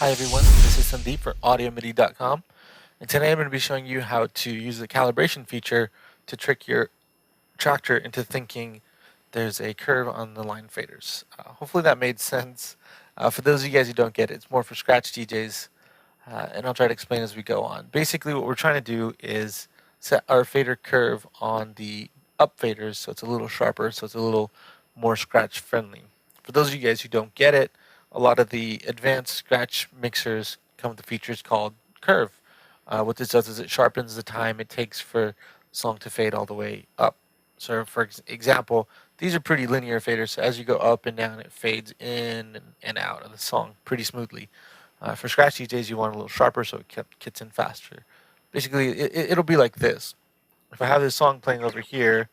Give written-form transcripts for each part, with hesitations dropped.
Hi everyone, this is Sandeep for AudioMidi.com, and today I'm going to be showing you how to use the calibration feature to trick your tractor into thinking there's a curve on the line faders. Hopefully that made sense. For those of you guys who don't get it, it's more for scratch DJs, and I'll try to explain as we go on. Basically what we're trying to do is set our fader curve on the up faders so it's a little sharper, so it's a little more scratch friendly. For those of you guys who don't get it, a lot of the advanced scratch mixers come with features called curve. What this does is it sharpens the time it takes for the song to fade all the way up. So for example, these are pretty linear faders, so as you go up and down it fades in and out of the song pretty smoothly. For scratch these days you want a little sharper so it gets in faster. Basically it'll be like this. If I have this song playing over here,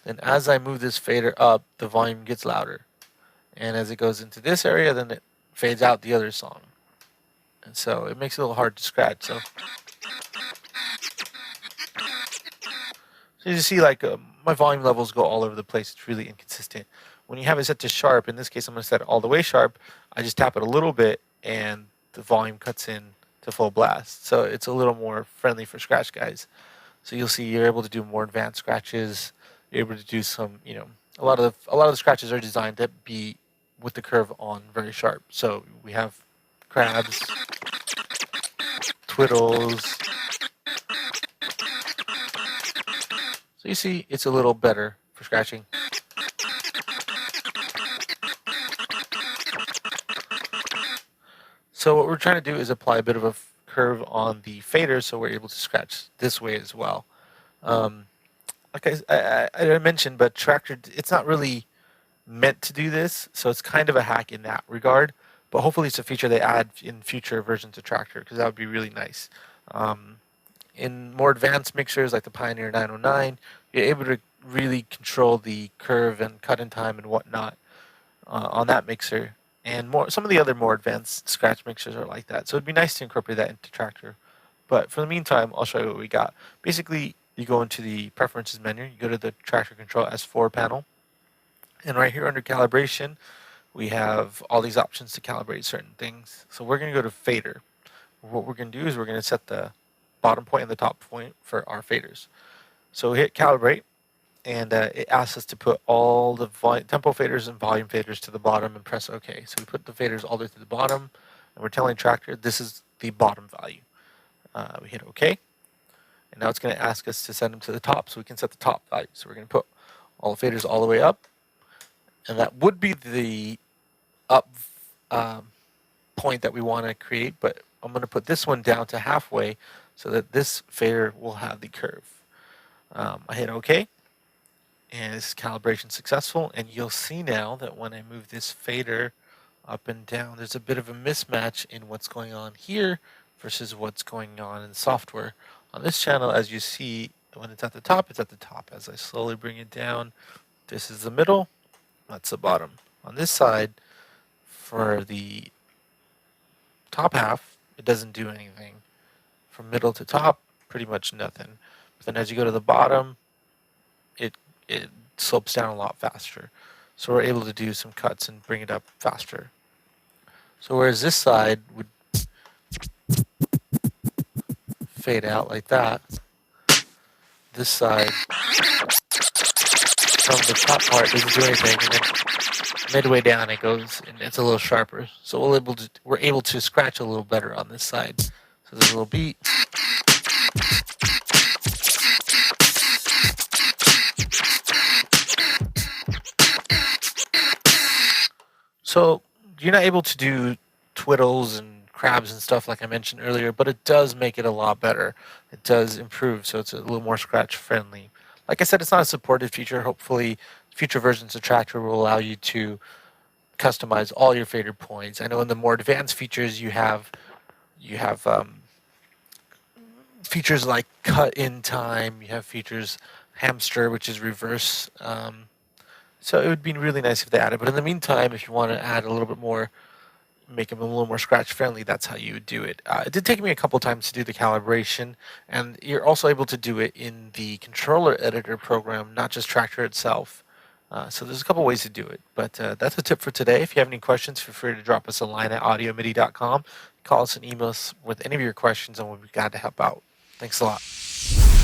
then as I move this fader up, the volume gets louder. And as it goes into this area, then it fades out the other song. And so it makes it a little hard to scratch. So you see, like, my volume levels go all over the place. It's really inconsistent. When you have it set to sharp, in this case I'm going to set it all the way sharp, I just tap it a little bit and the volume cuts in to full blast. So it's a little more friendly for scratch guys. So you'll see you're able to do more advanced scratches. You're able to do some, a lot of the scratches are designed to be with the curve on very sharp. So we have crabs, twiddles. So you see it's a little better for scratching. So what we're trying to do is apply a bit of a curve on the fader so we're able to scratch this way as well. Like I mentioned, but Traktor, it's not really meant to do this, so it's kind of a hack in that regard. But hopefully it's a feature they add in future versions of Traktor, because that would be really nice. In more advanced mixers like the Pioneer 909, you're able to really control the curve and cut in time and whatnot on that mixer. And some of the other more advanced scratch mixers are like that. So it'd be nice to incorporate that into Traktor. But for the meantime, I'll show you what we got. Basically, you go into the Preferences menu, you go to the Traktor Control S4 panel, and right here under Calibration, we have all these options to calibrate certain things. So we're going to go to Fader. What we're going to do is we're going to set the bottom point and the top point for our faders. So we hit Calibrate, and it asks us to put all the tempo faders and volume faders to the bottom and press OK. So we put the faders all the way to the bottom, and we're telling Traktor this is the bottom value. We hit OK, and now it's going to ask us to send them to the top, so we can set the top value. So we're going to put all the faders all the way up, and that would be the up point that we want to create, but I'm going to put this one down to halfway so that this fader will have the curve. I hit OK, and this is calibration successful, and you'll see now that when I move this fader up and down, there's a bit of a mismatch in what's going on here versus what's going on in software. On this channel, as you see, when it's at the top, it's at the top. As I slowly bring it down, this is the middle, that's the bottom. On this side, for the top half, it doesn't do anything. From middle to top, pretty much nothing. But then as you go to the bottom, it slopes down a lot faster. So we're able to do some cuts and bring it up faster. So whereas this side would fade out like that, this side from the top part doesn't do anything, and then midway down it goes and it's a little sharper. So we're able to scratch a little better on this side. So there's a little beat. So you're not able to do twiddles and crabs and stuff like I mentioned earlier, but it does make it a lot better. It does improve, so it's a little more scratch friendly. Like I said, it's not a supported feature. Hopefully future versions of Traktor will allow you to customize all your fader points. I know in the more advanced features you have features like cut in time, you have features hamster, which is reverse. So it would be really nice if they added. But in the meantime, if you want to add a little bit more, make them a little more scratch friendly, that's how you would do it. It did take me a couple times to do the calibration, and you're also able to do it in the controller editor program, not just Traktor itself. So there's a couple ways to do it. But that's a tip for today. If you have any questions, feel free to drop us a line at audiomidi.com. call us and email us with any of your questions, and we'll be glad to help out. Thanks a lot.